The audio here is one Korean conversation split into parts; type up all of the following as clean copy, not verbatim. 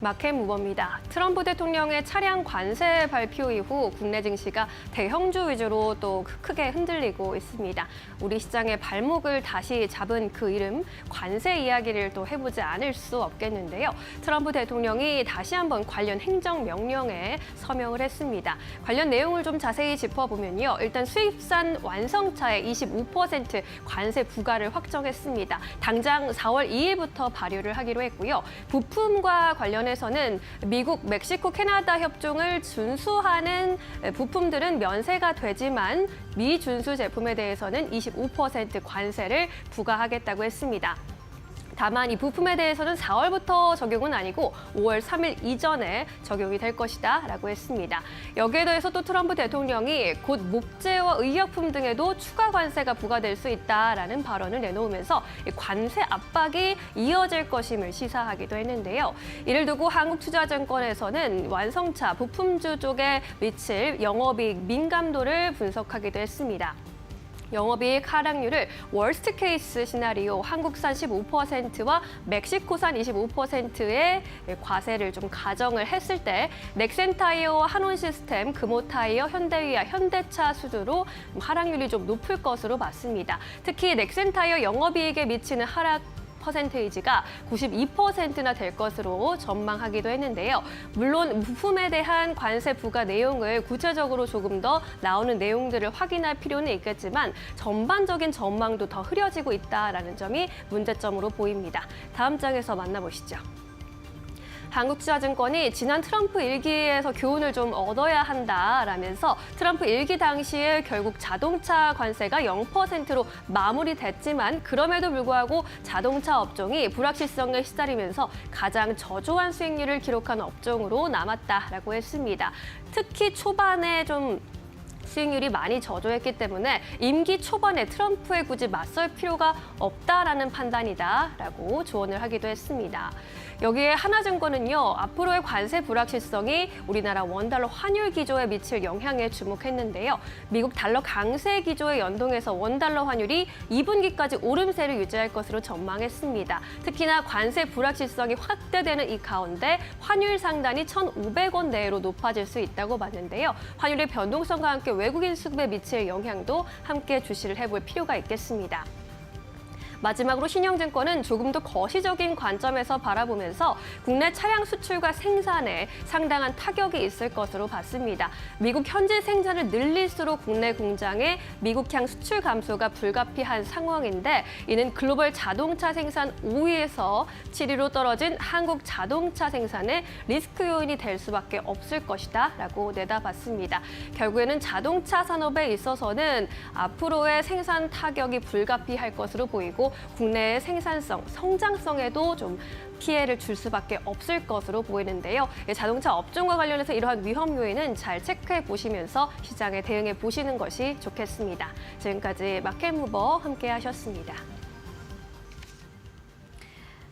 마켓 무버입니다. 트럼프 대통령의 차량 관세 발표 이후 국내 증시가 대형주 위주로 또 크게 흔들리고 있습니다. 우리 시장의 발목을 다시 잡은 그 이름, 관세 이야기를 또 해보지 않을 수 없겠는데요. 트럼프 대통령이 다시 한번 관련 행정명령에 서명을 했습니다. 관련 내용을 좀 자세히 짚어보면요. 일단 수입산 완성차에 25% 관세 부과를 확정했습니다. 당장 4월 2일부터 발효를 하기로 했고요. 부품과 관련해서는 미국, 멕시코, 캐나다 협정을 준수하는 부품들은 면세가 되지만 미준수 제품에 대해서는 25% 관세를 부과하겠다고 했습니다. 다만 이 부품에 대해서는 4월부터 적용은 아니고 5월 3일 이전에 적용이 될 것이다 라고 했습니다. 여기에 더해서 또 트럼프 대통령이 곧 목재와 의약품 등에도 추가 관세가 부과될 수 있다라는 발언을 내놓으면서 관세 압박이 이어질 것임을 시사하기도 했는데요. 이를 두고 한국투자증권에서는 완성차 부품주 쪽에 미칠 영업이익 민감도를 분석하기도 했습니다. 영업이익 하락률을 월스트 케이스 시나리오 한국산 15%와 멕시코산 25%의 과세를 좀 가정을 했을 때 넥센타이어와 한온시스템, 금호타이어, 현대위아, 현대차 수주로 하락률이 좀 높을 것으로 봤습니다. 특히 넥센타이어 영업이익에 미치는 하락 퍼센테이지가 92%나 될 것으로 전망하기도 했는데요. 물론 부품에 대한 관세 부과 내용을 구체적으로 조금 더 나오는 내용들을 확인할 필요는 있겠지만 전반적인 전망도 더 흐려지고 있다는 점이 문제점으로 보입니다. 다음 장에서 만나보시죠. 한국투자증권이 지난 트럼프 일기에서 교훈을 좀 얻어야 한다라면서 트럼프 일기 당시에 결국 자동차 관세가 0%로 마무리됐지만 그럼에도 불구하고 자동차 업종이 불확실성에 시달리면서 가장 저조한 수익률을 기록한 업종으로 남았다라고 했습니다. 특히 초반에 좀 수익률이 많이 저조했기 때문에 임기 초반에 트럼프에 굳이 맞설 필요가 없다라는 판단이다라고 조언을 하기도 했습니다. 여기에 하나증권은요, 앞으로의 관세 불확실성이 우리나라 원달러 환율 기조에 미칠 영향에 주목했는데요. 미국 달러 강세 기조에 연동해서 원달러 환율이 2분기까지 오름세를 유지할 것으로 전망했습니다. 특히나 관세 불확실성이 확대되는 이 가운데 환율 상단이 1,500원 내로 높아질 수 있다고 봤는데요. 환율의 변동성과 함께 외국인 수급에 미칠 영향도 함께 주시를 해볼 필요가 있겠습니다. 마지막으로 신영증권은 조금 더 거시적인 관점에서 바라보면서 국내 차량 수출과 생산에 상당한 타격이 있을 것으로 봤습니다. 미국 현지 생산을 늘릴수록 국내 공장의 미국향 수출 감소가 불가피한 상황인데 이는 글로벌 자동차 생산 5위에서 7위로 떨어진 한국 자동차 생산의 리스크 요인이 될 수밖에 없을 것이다 라고 내다봤습니다. 결국에는 자동차 산업에 있어서는 앞으로의 생산 타격이 불가피할 것으로 보이고 국내의 생산성, 성장성에도 좀 피해를 줄 수밖에 없을 것으로 보이는데요. 자동차 업종과 관련해서 이러한 위험 요인은 잘 체크해 보시면서 시장에 대응해 보시는 것이 좋겠습니다. 지금까지 마켓무버 함께 하셨습니다.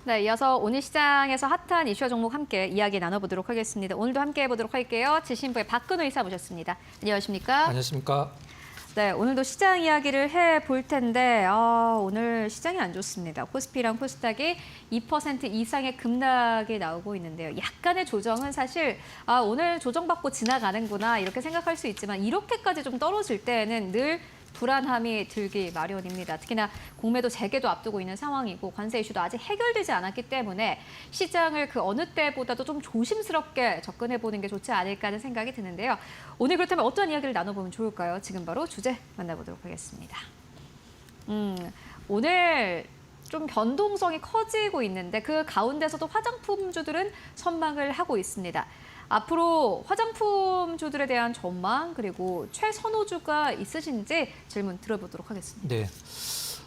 네, 이어서 오늘 시장에서 핫한 이슈와 종목 함께 이야기 나눠보도록 하겠습니다. 오늘도 함께 해보도록 할게요. 지신부의 박근호 이사 모셨습니다. 안녕하십니까? 안녕하십니까? 네, 오늘도 시장 이야기를 해볼 텐데 오늘 시장이 안 좋습니다. 코스피랑 코스닥이 2% 이상의 급락이 나오고 있는데요. 약간의 조정은 사실 오늘 조정받고 지나가는구나 이렇게 생각할 수 있지만 이렇게까지 좀 떨어질 때에는 늘 불안함이 들기 마련입니다. 특히나 공매도 재개도 앞두고 있는 상황이고 관세 이슈도 아직 해결되지 않았기 때문에 시장을 그 어느 때보다도 좀 조심스럽게 접근해보는 게 좋지 않을까 하는 생각이 드는데요. 오늘 그렇다면 어떤 이야기를 나눠보면 좋을까요? 지금 바로 주제 만나보도록 하겠습니다. 오늘 좀 변동성이 커지고 있는데 그 가운데서도 화장품주들은 선방을 하고 있습니다. 앞으로 화장품주들에 대한 전망 그리고 최선호주가 있으신지 질문 들어보도록 하겠습니다. 네.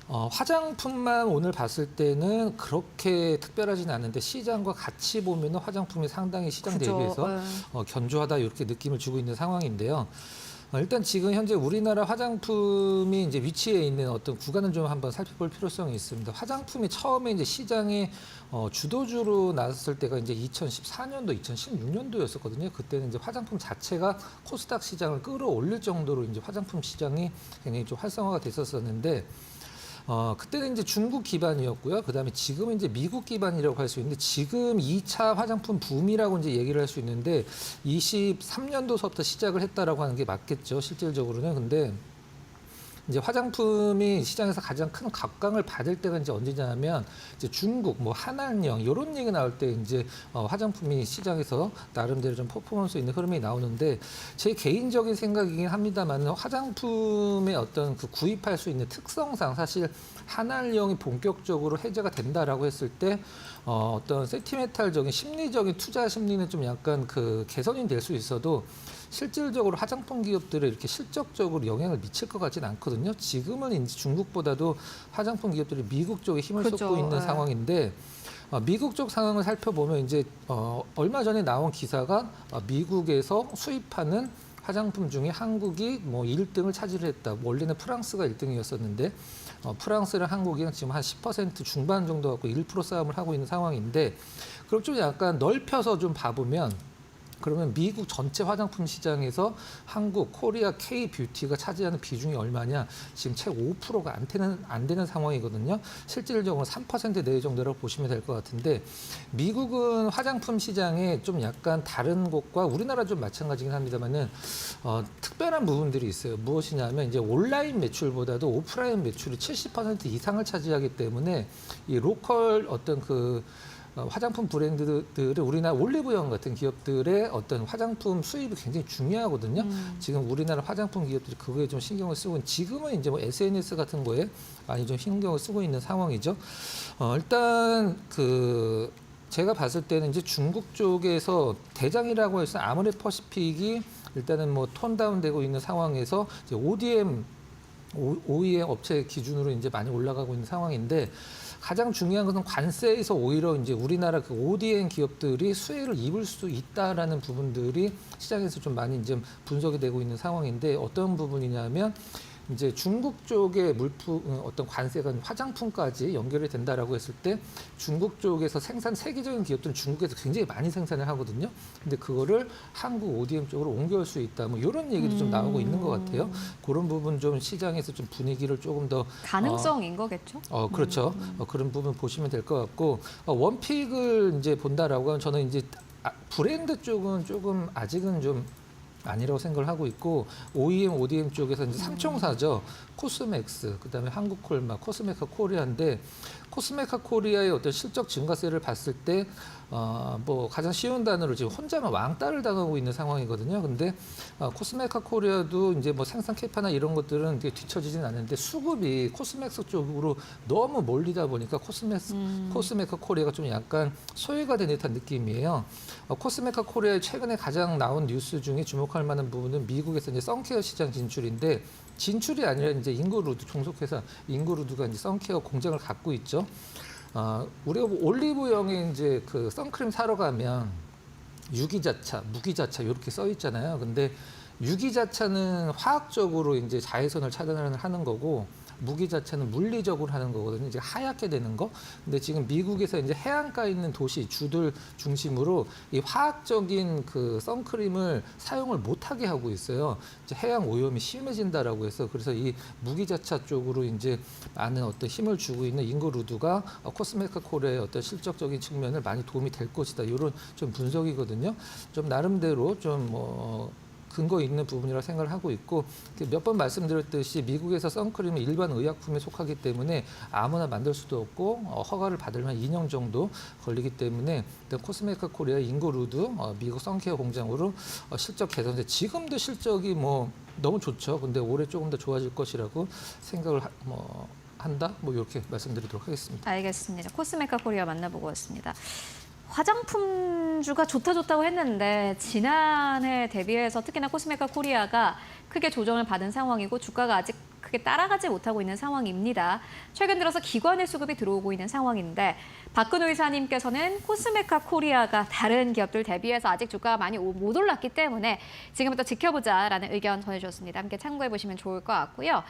화장품만 오늘 봤을 때는 그렇게 특별하진 않은데 시장과 같이 보면 화장품이 상당히 시장 대비해서 견조하다 이렇게 느낌을 주고 있는 상황인데요. 일단 지금 현재 우리나라 화장품이 이제 위치해 있는 어떤 구간을 좀 한번 살펴볼 필요성이 있습니다. 화장품이 처음에 이제 시장에 주도주로 나섰을 때가 이제 2014년도, 2016년도였었거든요. 그때는 이제 화장품 자체가 코스닥 시장을 끌어올릴 정도로 이제 화장품 시장이 굉장히 좀 활성화가 됐었는데 그때는 이제 중국 기반이었고요. 그다음에 지금은 이제 미국 기반이라고 할 수 있는데 지금 2차 화장품 붐이라고 이제 얘기를 할 수 있는데 23년도서부터 시작을 했다라고 하는 게 맞겠죠. 실질적으로는. 근데 이제 화장품이 시장에서 가장 큰 각광을 받을 때가 이제 언제냐면 이제 중국, 뭐 한안령 이런 얘기 나올 때 이제 화장품이 시장에서 나름대로 좀 퍼포먼스 있는 흐름이 나오는데 제 개인적인 생각이긴 합니다만 화장품의 어떤 그 구입할 수 있는 특성상 사실 한안령이 본격적으로 해제가 된다라고 했을 때 어떤 세티멘탈적인 심리적인 투자 심리는 좀 약간 그 개선이 될 수 있어도 실질적으로 화장품 기업들에 이렇게 실적적으로 영향을 미칠 것 같지는 않거든요. 지금은 이제 중국보다도 화장품 기업들이 미국 쪽에 힘을 그렇죠. 쏟고 있는 네. 상황인데 미국 쪽 상황을 살펴보면 이제 얼마 전에 나온 기사가 미국에서 수입하는 화장품 중에 한국이 뭐 1등을 차지를 했다. 원래는 프랑스가 1등이었었는데 프랑스랑 한국이 지금 한 10% 중반 정도 갖고 1% 싸움을 하고 있는 상황인데 그럼 좀 약간 넓혀서 좀 봐보면 그러면 미국 전체 화장품 시장에서 한국, 코리아, K-뷰티가 차지하는 비중이 얼마냐? 지금 채 5%가 안 되는 상황이거든요. 실질적으로 3% 내외 정도라고 보시면 될 것 같은데 미국은 화장품 시장에 좀 약간 다른 곳과 우리나라 좀 마찬가지긴 합니다만은 특별한 부분들이 있어요. 무엇이냐면 이제 온라인 매출보다도 오프라인 매출이 70% 이상을 차지하기 때문에 이 로컬 어떤 그 화장품 브랜드들의 우리나라 올리브영 같은 기업들의 어떤 화장품 수입이 굉장히 중요하거든요. 지금 우리나라 화장품 기업들이 그거에 좀 신경을 쓰고 지금은 이제 뭐 SNS 같은 거에 많이 좀 신경을 쓰고 있는 상황이죠. 일단 그 제가 봤을 때는 이제 중국 쪽에서 대장이라고 해서 아모레퍼시픽이 일단은 뭐 톤 다운되고 있는 상황에서 이제 OEM 업체 기준으로 이제 많이 올라가고 있는 상황인데 가장 중요한 것은 관세에서 오히려 이제 우리나라 그 ODM 기업들이 수혜를 입을 수 있다라는 부분들이 시장에서 좀 많이 이제 분석이 되고 있는 상황인데 어떤 부분이냐면 이제 중국 쪽의 물품 어떤 관세가 화장품까지 연결이 된다라고 했을 때 중국 쪽에서 세계적인 기업들은 중국에서 굉장히 많이 생산을 하거든요. 근데 그거를 한국 ODM 쪽으로 옮겨올 수 있다. 뭐 이런 얘기도 좀 나오고 있는 것 같아요. 그런 부분 좀 시장에서 좀 분위기를 조금 더 가능성인 거겠죠? 그렇죠. 그런 부분 보시면 될 것 같고 원픽을 이제 본다라고 하면 저는 이제 브랜드 쪽은 조금 아직은 좀 아니라고 생각을 하고 있고 OEM, ODM 쪽에서 이제 삼총사죠. 코스맥스, 그다음에 한국콜마, 코스메카 코리아인데 코스메카 코리아의 어떤 실적 증가세를 봤을 때 뭐 가장 쉬운 단어로 지금 혼자만 왕따를 당하고 있는 상황이거든요. 근데 코스메카 코리아도 이제 뭐 생산 캐파나 이런 것들은 되게 뒤처지진 않는데 수급이 코스맥스 쪽으로 너무 몰리다 보니까 코스메카 코리아가 좀 약간 소외가 된 듯한 느낌이에요. 코스메카 코리아의 최근에 가장 나온 뉴스 중에 주목할 만한 부분은 미국에서 이제 선케어 시장 진출인데 진출이 아니라 이제 인거루드 종속회사 인거루드가 이제 선케어 공장을 갖고 있죠. 우리가 올리브영에 이제 그 선크림 사러 가면 유기자차, 무기자차 이렇게 써 있잖아요. 근데 유기자차는 화학적으로 이제 자외선을 차단을 하는 거고 무기자차는 물리적으로 하는 거거든요. 이제 하얗게 되는 거. 근데 지금 미국에서 이제 해안가 있는 도시 주들 중심으로 이 화학적인 그 선크림을 사용을 못하게 하고 있어요. 이제 해양 오염이 심해진다라고 해서 그래서 이 무기자차 쪽으로 이제 많은 어떤 힘을 주고 있는 인거루드가 코스메카 코리아의 어떤 실적적인 측면을 많이 도움이 될 것이다. 이런 좀 분석이거든요. 좀 나름대로 좀 근거 있는 부분이라고 생각을 하고 있고 몇 번 말씀드렸듯이 미국에서 선크림은 일반 의약품에 속하기 때문에 아무나 만들 수도 없고 허가를 받으려면 2년 정도 걸리기 때문에 코스메카 코리아 인거루드 미국 선케어 공장으로 실적 개선돼 지금도 실적이 뭐 너무 좋죠. 근데 올해 조금 더 좋아질 것이라고 생각을 한다. 뭐 이렇게 말씀드리도록 하겠습니다. 알겠습니다. 코스메카 코리아 만나보고 왔습니다. 화장품주가 좋다고 했는데 지난해 대비해서 특히나 코스메카 코리아가 크게 조정을 받은 상황이고 주가가 아직 크게 따라가지 못하고 있는 상황입니다. 최근 들어서 기관의 수급이 들어오고 있는 상황인데 박근호 이사님께서는 코스메카 코리아가 다른 기업들 대비해서 아직 주가가 많이 못 올랐기 때문에 지금부터 지켜보자라는 의견 전해주셨습니다. 함께 참고해 보시면 좋을 것 같고요.